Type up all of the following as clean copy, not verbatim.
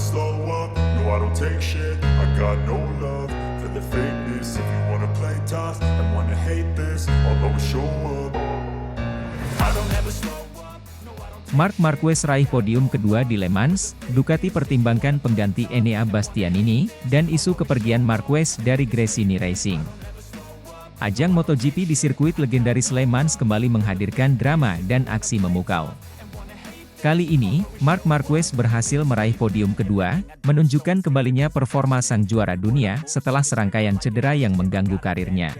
slow up, no I don't take shit. I got no love for the fakeness. If you wanna play tough and wanna hate this, I'll always show up. I don't ever slow up, no I don't. Marc Marquez raih podium kedua di Le Mans. Ducati pertimbangkan pengganti Enea Bastianini, dan isu kepergian Marquez dari Gresini Racing. Ajang MotoGP di sirkuit legendaris Le Mans kembali menghadirkan drama dan aksi memukau. Kali ini, Marc Marquez berhasil meraih podium kedua, menunjukkan kembalinya performa sang juara dunia setelah serangkaian cedera yang mengganggu karirnya.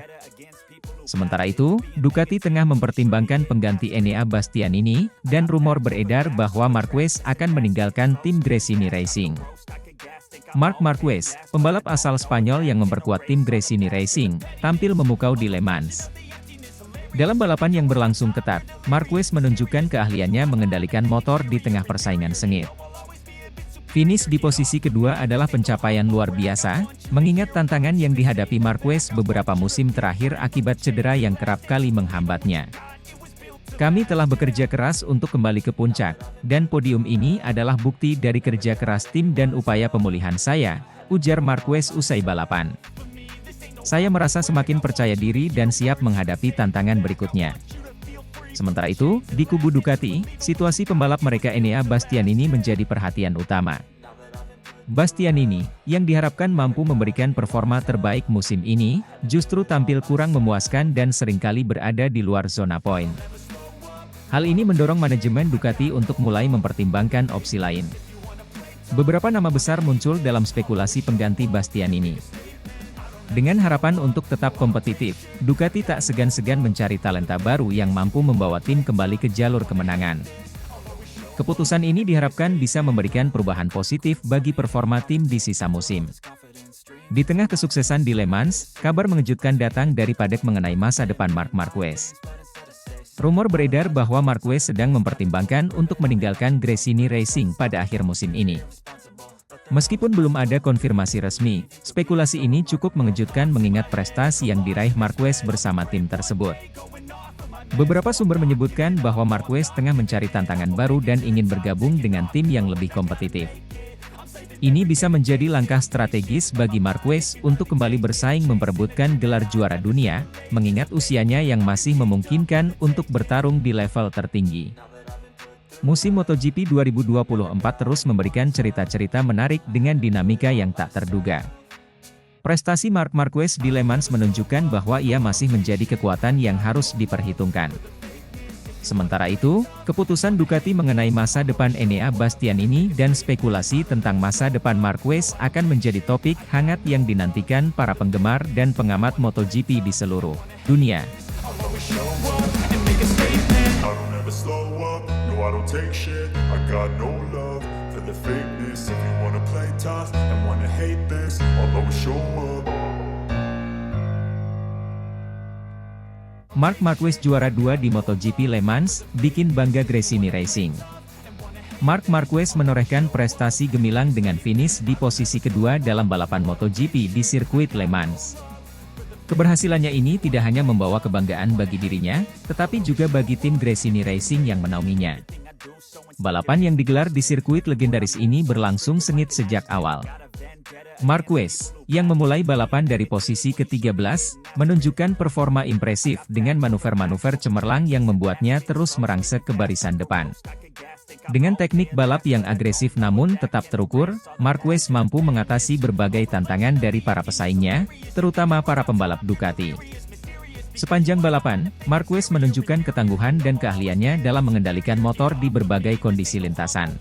Sementara itu, Ducati tengah mempertimbangkan pengganti Enea Bastianini, dan rumor beredar bahwa Marquez akan meninggalkan tim Gresini Racing. Marc Marquez, pembalap asal Spanyol yang memperkuat tim Gresini Racing, tampil memukau di Le Mans. Dalam balapan yang berlangsung ketat, Marquez menunjukkan keahliannya mengendalikan motor di tengah persaingan sengit. Finish di posisi kedua adalah pencapaian luar biasa, mengingat tantangan yang dihadapi Marquez beberapa musim terakhir akibat cedera yang kerap kali menghambatnya. Kami telah bekerja keras untuk kembali ke puncak, dan podium ini adalah bukti dari kerja keras tim dan upaya pemulihan saya, ujar Marquez usai balapan. Saya merasa semakin percaya diri dan siap menghadapi tantangan berikutnya. Sementara itu, di kubu Ducati, situasi pembalap mereka Enea Bastianini menjadi perhatian utama. Bastianini, yang diharapkan mampu memberikan performa terbaik musim ini, justru tampil kurang memuaskan dan seringkali berada di luar zona poin. Hal ini mendorong manajemen Ducati untuk mulai mempertimbangkan opsi lain. Beberapa nama besar muncul dalam spekulasi pengganti Bastianini. Dengan harapan untuk tetap kompetitif, Ducati tak segan-segan mencari talenta baru yang mampu membawa tim kembali ke jalur kemenangan. Keputusan ini diharapkan bisa memberikan perubahan positif bagi performa tim di sisa musim. Di tengah kesuksesan di Le Mans, kabar mengejutkan datang dari Paddock mengenai masa depan Marc Marquez. Rumor beredar bahwa Marquez sedang mempertimbangkan untuk meninggalkan Gresini Racing pada akhir musim ini. Meskipun belum ada konfirmasi resmi, spekulasi ini cukup mengejutkan mengingat prestasi yang diraih Marquez bersama tim tersebut. Beberapa sumber menyebutkan bahwa Marquez tengah mencari tantangan baru dan ingin bergabung dengan tim yang lebih kompetitif. Ini bisa menjadi langkah strategis bagi Marquez untuk kembali bersaing memperebutkan gelar juara dunia, mengingat usianya yang masih memungkinkan untuk bertarung di level tertinggi. Musim MotoGP 2024 terus memberikan cerita-cerita menarik dengan dinamika yang tak terduga. Prestasi Marc Marquez di Le Mans menunjukkan bahwa ia masih menjadi kekuatan yang harus diperhitungkan. Sementara itu, keputusan Ducati mengenai masa depan Enea Bastianini dan spekulasi tentang masa depan Marquez akan menjadi topik hangat yang dinantikan para penggemar dan pengamat MotoGP di seluruh dunia. Marc Marquez juara 2 di MotoGP Le Mans, bikin bangga Gresini Racing. Marc Marquez menorehkan prestasi gemilang dengan finish di posisi kedua dalam balapan MotoGP di sirkuit Le Mans. Keberhasilannya ini tidak hanya membawa kebanggaan bagi dirinya, tetapi juga bagi tim Gresini Racing yang menaunginya. Balapan yang digelar di sirkuit legendaris ini berlangsung sengit sejak awal. Marquez, yang memulai balapan dari posisi ke-13, menunjukkan performa impresif dengan manuver-manuver cemerlang yang membuatnya terus merangsek ke barisan depan. Dengan teknik balap yang agresif namun tetap terukur, Marquez mampu mengatasi berbagai tantangan dari para pesaingnya, terutama para pembalap Ducati. Sepanjang balapan, Marquez menunjukkan ketangguhan dan keahliannya dalam mengendalikan motor di berbagai kondisi lintasan.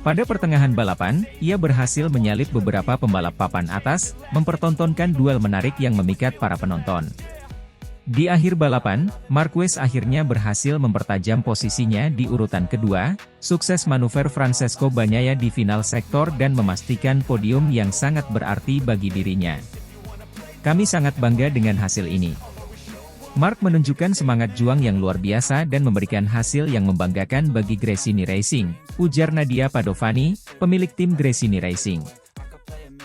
Pada pertengahan balapan, ia berhasil menyalip beberapa pembalap papan atas, mempertontonkan duel menarik yang memikat para penonton. Di akhir balapan, Marquez akhirnya berhasil mempertajam posisinya di urutan kedua, sukses manuver Francesco Bagnaia di final sektor dan memastikan podium yang sangat berarti bagi dirinya. Kami sangat bangga dengan hasil ini. Marc menunjukkan semangat juang yang luar biasa dan memberikan hasil yang membanggakan bagi Gresini Racing, ujar Nadia Padovani, pemilik tim Gresini Racing.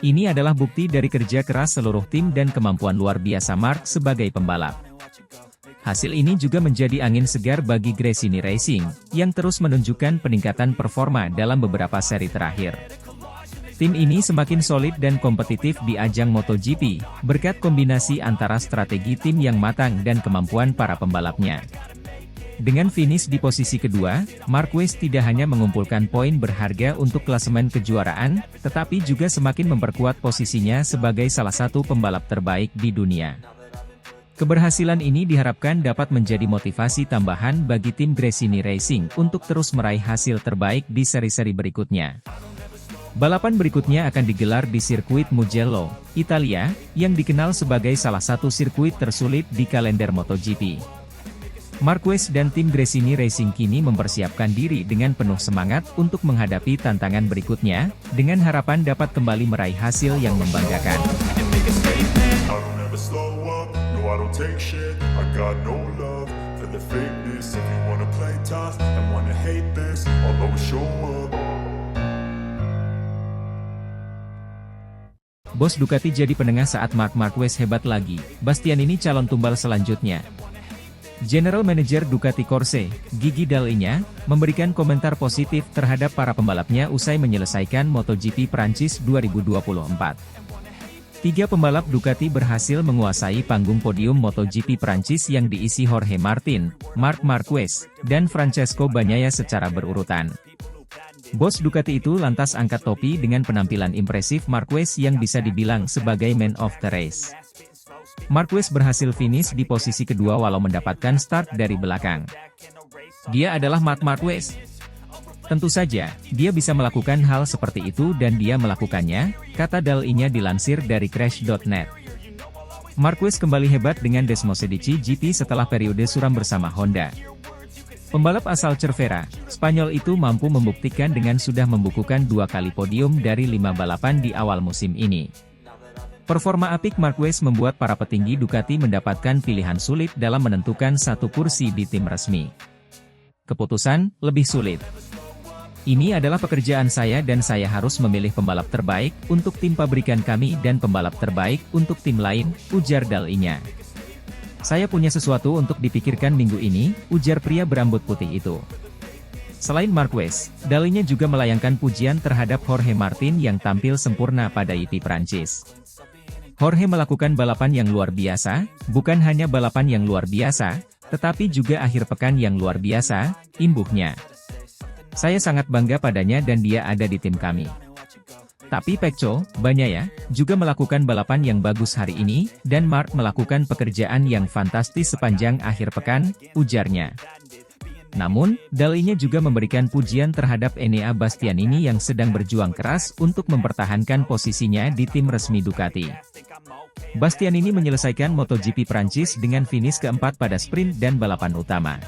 Ini adalah bukti dari kerja keras seluruh tim dan kemampuan luar biasa Marc sebagai pembalap. Hasil ini juga menjadi angin segar bagi Gresini Racing, yang terus menunjukkan peningkatan performa dalam beberapa seri terakhir. Tim ini semakin solid dan kompetitif di ajang MotoGP, berkat kombinasi antara strategi tim yang matang dan kemampuan para pembalapnya. Dengan finish di posisi kedua, Marquez tidak hanya mengumpulkan poin berharga untuk klasemen kejuaraan, tetapi juga semakin memperkuat posisinya sebagai salah satu pembalap terbaik di dunia. Keberhasilan ini diharapkan dapat menjadi motivasi tambahan bagi tim Gresini Racing untuk terus meraih hasil terbaik di seri-seri berikutnya. Balapan berikutnya akan digelar di sirkuit Mugello, Italia, yang dikenal sebagai salah satu sirkuit tersulit di kalender MotoGP. Marquez dan tim Gresini Racing kini mempersiapkan diri dengan penuh semangat untuk menghadapi tantangan berikutnya, dengan harapan dapat kembali meraih hasil yang membanggakan. I don't ever slow up, no I don't take shit. I got no love for the fakeness. If you wanna play tough and wanna hate this, I'll always show up. Bos Ducati jadi penengah saat Marc Marquez hebat lagi, Bastianini calon tumbal selanjutnya. General Manager Ducati Corse, Gigi Dall'Igna, memberikan komentar positif terhadap para pembalapnya usai menyelesaikan MotoGP Prancis 2024. 3 pembalap Ducati berhasil menguasai panggung podium MotoGP Prancis yang diisi Jorge Martin, Marc Marquez, dan Francesco Bagnaia secara berurutan. Bos Ducati itu lantas angkat topi dengan penampilan impresif Marquez yang bisa dibilang sebagai man of the race. Marquez berhasil finish di posisi kedua walau mendapatkan start dari belakang. Dia adalah Marc Marquez. Tentu saja, dia bisa melakukan hal seperti itu dan dia melakukannya, kata Dall'Igna dilansir dari Crash.net. Marquez kembali hebat dengan Desmosedici GP setelah periode suram bersama Honda. Pembalap asal Cervera, Spanyol itu mampu membuktikan dengan sudah membukukan 2 kali podium dari 5 balapan di awal musim ini. Performa apik Marquez membuat para petinggi Ducati mendapatkan pilihan sulit dalam menentukan satu kursi di tim resmi. Keputusan lebih sulit. Ini adalah pekerjaan saya dan saya harus memilih pembalap terbaik untuk tim pabrikan kami dan pembalap terbaik untuk tim lain, ujar Dall'Igna. Saya punya sesuatu untuk dipikirkan minggu ini, ujar pria berambut putih itu. Selain Marquez, Dall'Igna juga melayangkan pujian terhadap Jorge Martin yang tampil sempurna pada GP Prancis. Jorge melakukan balapan yang luar biasa, bukan hanya balapan yang luar biasa, tetapi juga akhir pekan yang luar biasa, imbuhnya. Saya sangat bangga padanya dan dia ada di tim kami. Tapi Pecco, Bagnaia, juga melakukan balapan yang bagus hari ini, dan Marc melakukan pekerjaan yang fantastis sepanjang akhir pekan, ujarnya. Namun, Dall'Igna juga memberikan pujian terhadap Enea Bastianini yang sedang berjuang keras untuk mempertahankan posisinya di tim resmi Ducati. Bastianini menyelesaikan MotoGP Prancis dengan finish keempat pada sprint dan balapan utama.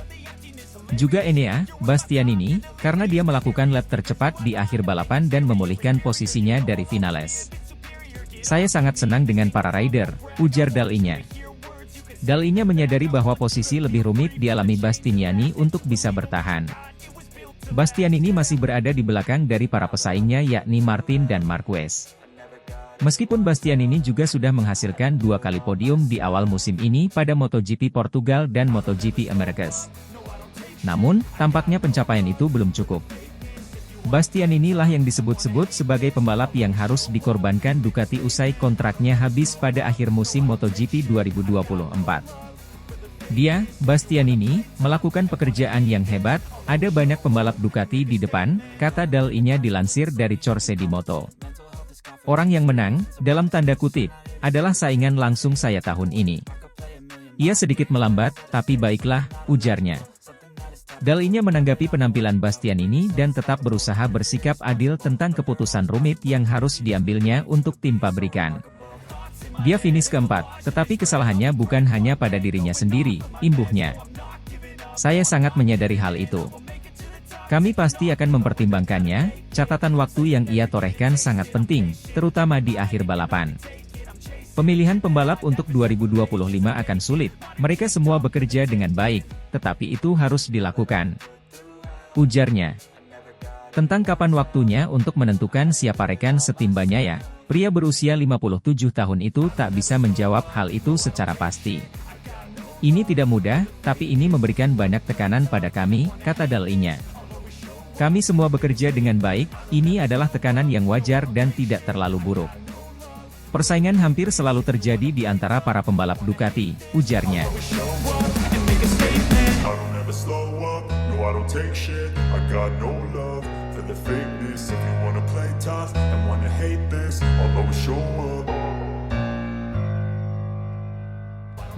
Juga Enea Bastianini, karena dia melakukan lap tercepat di akhir balapan dan memulihkan posisinya dari finales. Saya sangat senang dengan para rider, ujar Dall'Igna. Dall'Igna menyadari bahwa posisi lebih rumit dialami Bastianini untuk bisa bertahan. Bastianini masih berada di belakang dari para pesaingnya yakni Martin dan Marquez. Meskipun Bastianini juga sudah menghasilkan 2 kali podium di awal musim ini pada MotoGP Portugal dan MotoGP Americas. Namun, tampaknya pencapaian itu belum cukup. Bastianini lah yang disebut-sebut sebagai pembalap yang harus dikorbankan Ducati usai kontraknya habis pada akhir musim MotoGP 2024. Dia, Bastianini, melakukan pekerjaan yang hebat, ada banyak pembalap Ducati di depan, kata Dall'Igna dilansir dari Corse di Moto. Orang yang menang, dalam tanda kutip, adalah saingan langsung saya tahun ini. Ia sedikit melambat, tapi baiklah, ujarnya. Dall'Igna menanggapi penampilan Bastianini dan tetap berusaha bersikap adil tentang keputusan rumit yang harus diambilnya untuk tim pabrikan. Dia finish keempat, tetapi kesalahannya bukan hanya pada dirinya sendiri, imbuhnya. Saya sangat menyadari hal itu. Kami pasti akan mempertimbangkannya, catatan waktu yang ia torehkan sangat penting, terutama di akhir balapan. Pemilihan pembalap untuk 2025 akan sulit, mereka semua bekerja dengan baik, tetapi itu harus dilakukan, ujarnya. Tentang kapan waktunya untuk menentukan siapa rekan setim Bagnaia, pria berusia 57 tahun itu tak bisa menjawab hal itu secara pasti. Ini tidak mudah, tapi ini memberikan banyak tekanan pada kami, kata Dall'Igna. Kami semua bekerja dengan baik, ini adalah tekanan yang wajar dan tidak terlalu buruk. Persaingan hampir selalu terjadi di antara para pembalap Ducati, ujarnya. I don't ever slow up, no I don't take shit. I got no love for the fakeness. If you wanna play tough and wanna hate this, I'll always show up.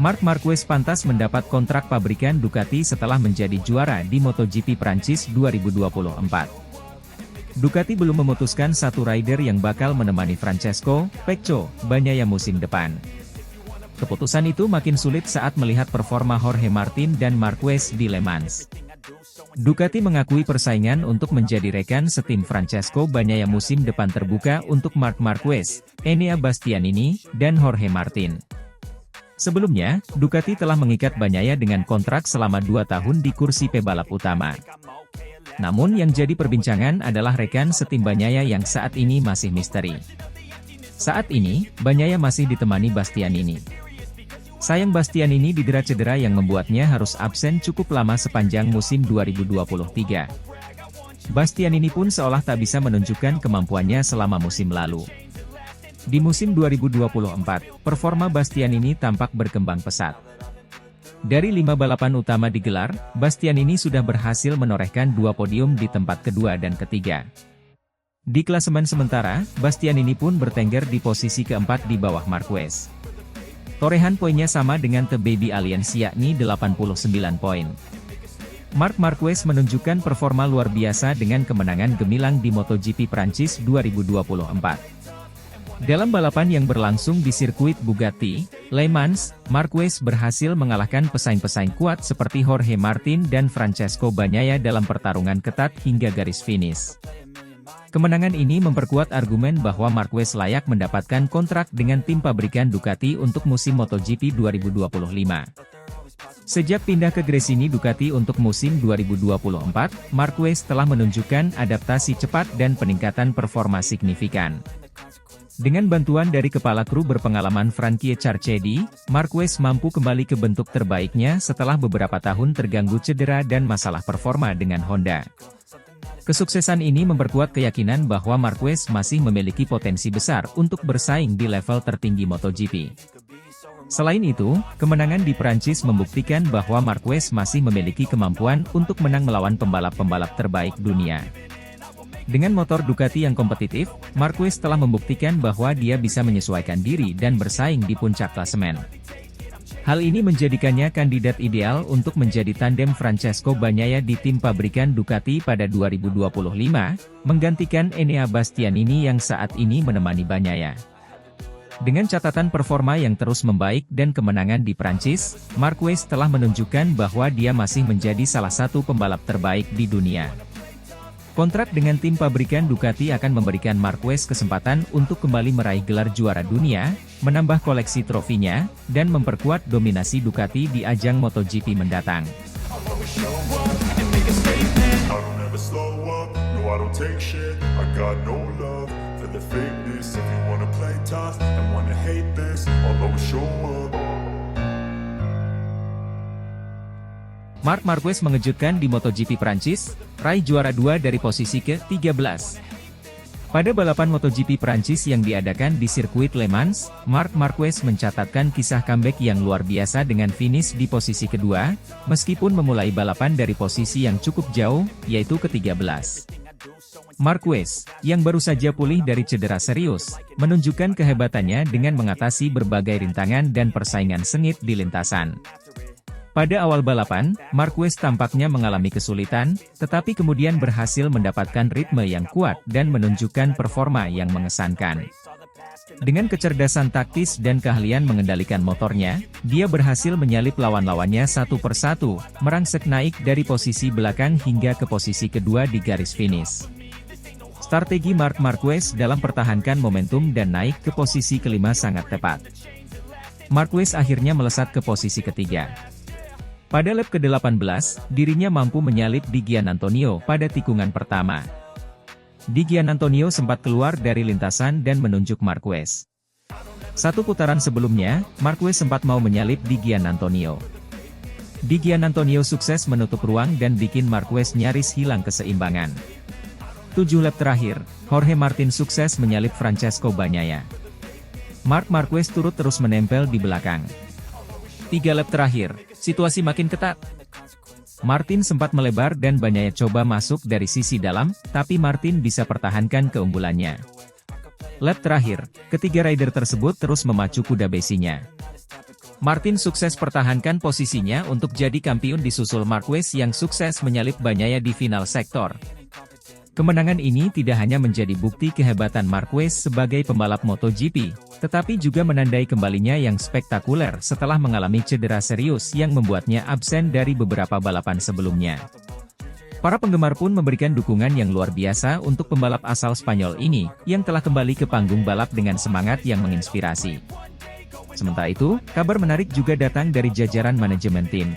Marc Marquez pantas mendapat kontrak pabrikan Ducati setelah menjadi juara di MotoGP Prancis 2024. Ducati belum memutuskan satu rider yang bakal menemani Francesco Pecco Bagnaia musim depan. Keputusan itu makin sulit saat melihat performa Jorge Martin dan Marquez di Le Mans. Ducati mengakui persaingan untuk menjadi rekan setim Francesco Bagnaia musim depan terbuka untuk Marc Marquez, Enea Bastianini, dan Jorge Martin. Sebelumnya, Ducati telah mengikat Bagnaia dengan kontrak selama 2 tahun di kursi pebalap utama. Namun yang jadi perbincangan adalah rekan setim Bagnaia yang saat ini masih misteri. Saat ini, Bagnaia masih ditemani Bastianini. Sayang Bastianini didera cedera yang membuatnya harus absen cukup lama sepanjang musim 2023. Bastianini pun seolah tak bisa menunjukkan kemampuannya selama musim lalu. Di musim 2024, performa Bastianini tampak berkembang pesat. Dari 5 balapan utama digelar, Bastianini sudah berhasil menorehkan 2 podium di tempat kedua dan ketiga. Di klasemen sementara, Bastianini pun bertengger di posisi keempat di bawah Marquez. Torehan poinnya sama dengan The Baby Alliance yakni 89 poin. Marc Marquez menunjukkan performa luar biasa dengan kemenangan gemilang di MotoGP Prancis 2024. Dalam balapan yang berlangsung di sirkuit Bugatti, Le Mans, Marquez berhasil mengalahkan pesaing-pesaing kuat seperti Jorge Martin dan Francesco Bagnaia dalam pertarungan ketat hingga garis finish. Kemenangan ini memperkuat argumen bahwa Marquez layak mendapatkan kontrak dengan tim pabrikan Ducati untuk musim MotoGP 2025. Sejak pindah ke Gresini Ducati untuk musim 2024, Marquez telah menunjukkan adaptasi cepat dan peningkatan performa signifikan. Dengan bantuan dari kepala kru berpengalaman Frankie Carchedi, Marquez mampu kembali ke bentuk terbaiknya setelah beberapa tahun terganggu cedera dan masalah performa dengan Honda. Kesuksesan ini memperkuat keyakinan bahwa Marquez masih memiliki potensi besar untuk bersaing di level tertinggi MotoGP. Selain itu, kemenangan di Prancis membuktikan bahwa Marquez masih memiliki kemampuan untuk menang melawan pembalap-pembalap terbaik dunia. Dengan motor Ducati yang kompetitif, Marquez telah membuktikan bahwa dia bisa menyesuaikan diri dan bersaing di puncak klasemen. Hal ini menjadikannya kandidat ideal untuk menjadi tandem Francesco Bagnaia di tim pabrikan Ducati pada 2025, menggantikan Enea Bastianini yang saat ini menemani Bagnaia. Dengan catatan performa yang terus membaik dan kemenangan di Prancis, Marquez telah menunjukkan bahwa dia masih menjadi salah satu pembalap terbaik di dunia. Kontrak dengan tim pabrikan Ducati akan memberikan Marquez kesempatan untuk kembali meraih gelar juara dunia, menambah koleksi trofinya, dan memperkuat dominasi Ducati di ajang MotoGP mendatang. Marc Marquez mengejutkan di MotoGP Prancis, raih juara 2 dari posisi ke-13. Pada balapan MotoGP Prancis yang diadakan di sirkuit Le Mans, Marc Marquez mencatatkan kisah comeback yang luar biasa dengan finish di posisi kedua, meskipun memulai balapan dari posisi yang cukup jauh, yaitu ke-13. Marquez, yang baru saja pulih dari cedera serius, menunjukkan kehebatannya dengan mengatasi berbagai rintangan dan persaingan sengit di lintasan. Pada awal balapan, Marquez tampaknya mengalami kesulitan, tetapi kemudian berhasil mendapatkan ritme yang kuat dan menunjukkan performa yang mengesankan. Dengan kecerdasan taktis dan keahlian mengendalikan motornya, dia berhasil menyalip lawan-lawannya satu persatu, merangsek naik dari posisi belakang hingga ke posisi kedua di garis finish. Strategi Marc Marquez dalam pertahankan momentum dan naik ke posisi kelima sangat tepat. Marquez akhirnya melesat ke posisi ketiga. Pada lap ke-18, dirinya mampu menyalip Di Giannantonio pada tikungan pertama. Di Giannantonio sempat keluar dari lintasan dan menunjuk Marquez. Satu putaran sebelumnya, Marquez sempat mau menyalip Di Giannantonio. Di Gianantonio sukses menutup ruang dan bikin Marquez nyaris hilang keseimbangan. 7 lap terakhir, Jorge Martin sukses menyalip Francesco Bagnaia. Marc Marquez turut terus menempel di belakang. 3 lap terakhir, situasi makin ketat. Martin sempat melebar dan Bagnaia coba masuk dari sisi dalam, tapi Martin bisa pertahankan keunggulannya. Lap terakhir, ketiga rider tersebut terus memacu kuda besinya. Martin sukses pertahankan posisinya untuk jadi kampiun disusul Marquez yang sukses menyalip Bagnaia di final sektor. Kemenangan ini tidak hanya menjadi bukti kehebatan Marquez sebagai pembalap MotoGP, tetapi juga menandai kembalinya yang spektakuler setelah mengalami cedera serius yang membuatnya absen dari beberapa balapan sebelumnya. Para penggemar pun memberikan dukungan yang luar biasa untuk pembalap asal Spanyol ini, yang telah kembali ke panggung balap dengan semangat yang menginspirasi. Sementara itu, kabar menarik juga datang dari jajaran manajemen tim.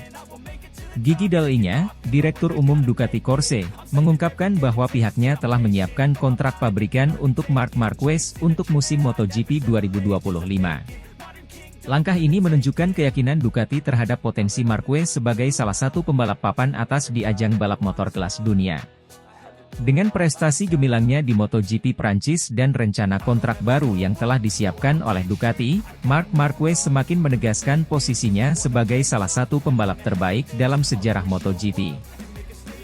Gigi Dall'Igna, Direktur Umum Ducati Corse, mengungkapkan bahwa pihaknya telah menyiapkan kontrak pabrikan untuk Marc Marquez untuk musim MotoGP 2025. Langkah ini menunjukkan keyakinan Ducati terhadap potensi Marquez sebagai salah satu pembalap papan atas di ajang balap motor kelas dunia. Dengan prestasi gemilangnya di MotoGP Prancis dan rencana kontrak baru yang telah disiapkan oleh Ducati, Marc Marquez semakin menegaskan posisinya sebagai salah satu pembalap terbaik dalam sejarah MotoGP.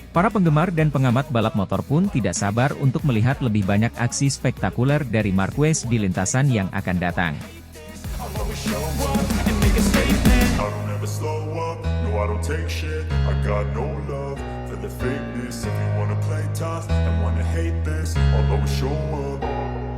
Para penggemar dan pengamat balap motor pun tidak sabar untuk melihat lebih banyak aksi spektakuler dari Marquez di lintasan yang akan datang. I don't take shit, I got no love for the fakeness. If you wanna play tough and wanna hate this, I'll always show up.